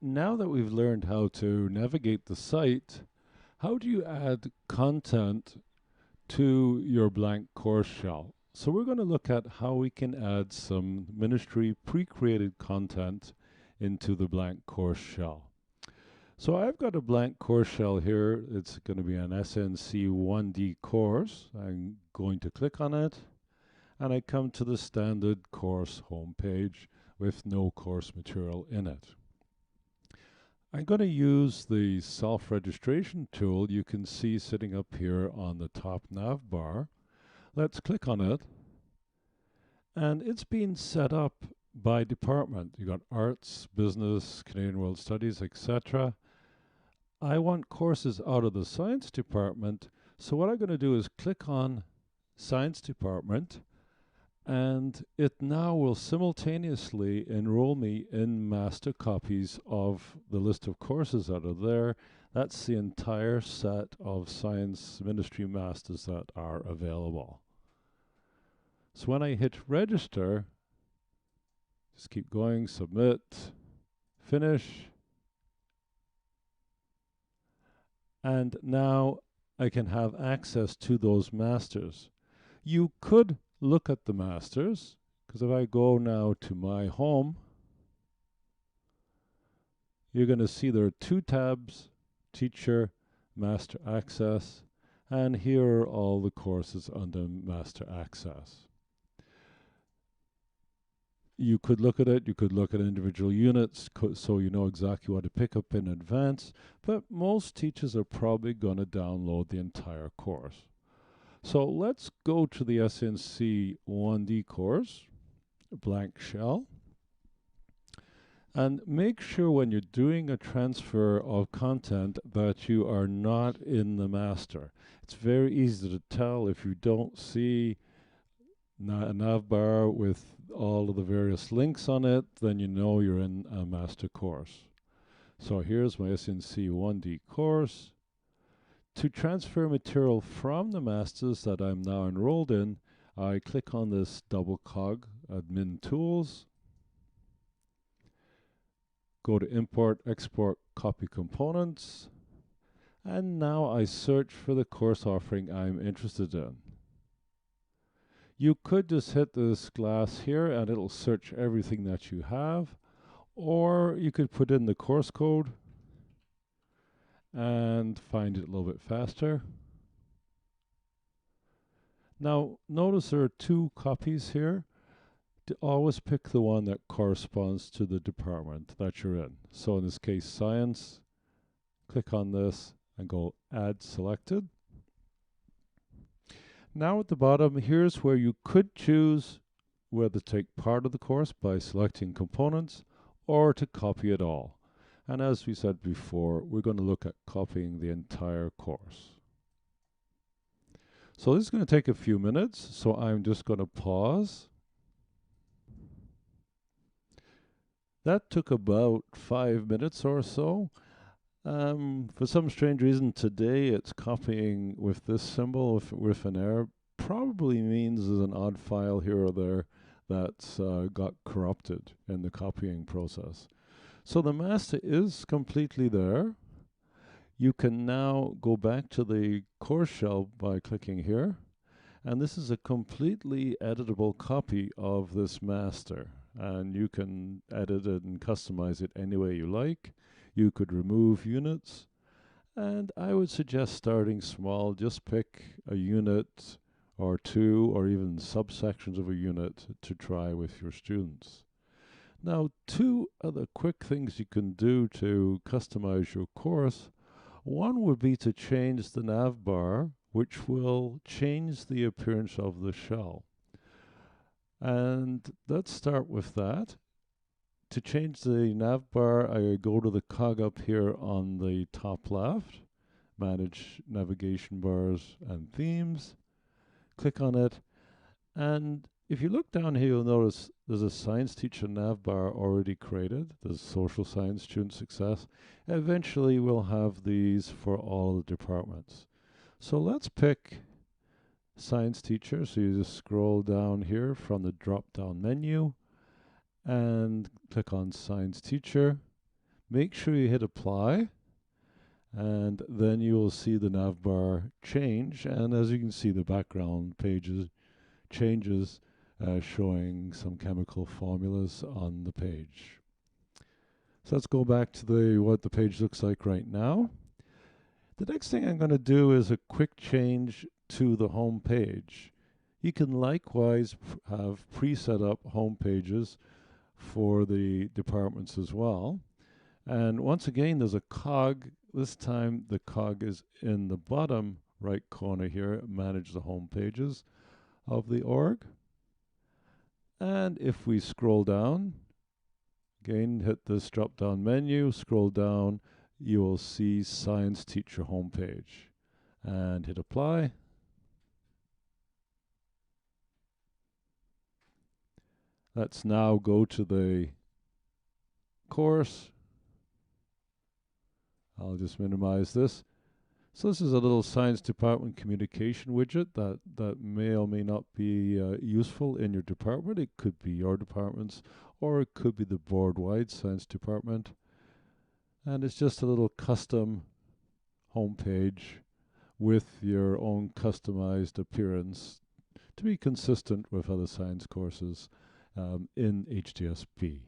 Now that we've learned how to navigate the site, how do you add content to your blank course shell? So we're going to look at how we can add some ministry pre-created content into the blank course shell. So I've got a blank course shell here. It's going to be an SNC 1D course. I'm going to click on it and I come to the standard course homepage with no course material in it. I'm going to use the self-registration tool you can see sitting up here on the top nav bar. Let's click on it. And it's been set up by department. You got arts, business, Canadian World Studies, etc. I want courses out of the science department. So what I'm going to do is click on science department, and it now will simultaneously enroll me in master copies of the list of courses out of there. That's the entire set of science ministry masters that are available. So when I hit register, just keep going, submit, finish, and now I can have access to those masters. You could look at the masters, because if I go now to my home, you're going to see there are two tabs, Teacher, Master Access, and here are all the courses under Master Access. You could look at it, you could look at individual units, so you know exactly what to pick up in advance, but most teachers are probably going to download the entire course. So let's go to the SNC 1D course, blank shell, and make sure when you're doing a transfer of content that you are not in the master. It's very easy to tell if you don't see a nav bar with all of the various links on it, then you know you're in a master course. So here's my SNC 1D course. To transfer material from the masters that I'm now enrolled in, I click on this double cog, Admin Tools, go to Import, Export, Copy Components, and now I search for the course offering I'm interested in. You could just hit this glass here and it'll search everything that you have, or you could put in the course code and find it a little bit faster. Now, notice there are two copies here. To always pick the one that corresponds to the department that you're in. So in this case, science, click on this and go add selected. Now at the bottom, here's where you could choose whether to take part of the course by selecting components or to copy it all. And as we said before, we're going to look at copying the entire course. So this is going to take a few minutes, so I'm just going to pause. That took about 5 minutes or so. For some strange reason today it's copying with this symbol with an error. Probably means there's an odd file here or there that's got corrupted in the copying process. So the master is completely there. You can now go back to the course shell by clicking here. And this is a completely editable copy of this master. And you can edit it and customize it any way you like. You could remove units. And I would suggest starting small. Just pick a unit or two or even subsections of a unit to try with your students. Now, two other quick things you can do to customize your course. One would be to change the nav bar, which will change the appearance of the shell. And let's start with that. To change the nav bar, I go to the cog up here on the top left, Manage Navigation Bars and Themes, click on it, and if you look down here, you'll notice there's a science teacher nav bar already created. There's social science, student success. Eventually, we'll have these for all the departments. So let's pick science teacher. So you just scroll down here from the drop-down menu and click on science teacher. Make sure you hit apply, and then you will see the navbar change, and as you can see, the background pages changes, showing some chemical formulas on the page. So let's go back to what the page looks like right now. The next thing I'm going to do is a quick change to the home page. You can likewise have pre-set up home pages for the departments as well. And once again, there's a cog. This time the cog is in the bottom right corner here, manage the home pages of the org. And if we scroll down, again, hit this drop down menu, scroll down, you will see Science Teacher homepage. And hit apply. Let's now go to the course. I'll just minimize this. So this is a little science department communication widget that may or may not be useful in your department. It could be your department's, or it could be the board-wide science department. And it's just a little custom homepage with your own customized appearance to be consistent with other science courses in HDSP.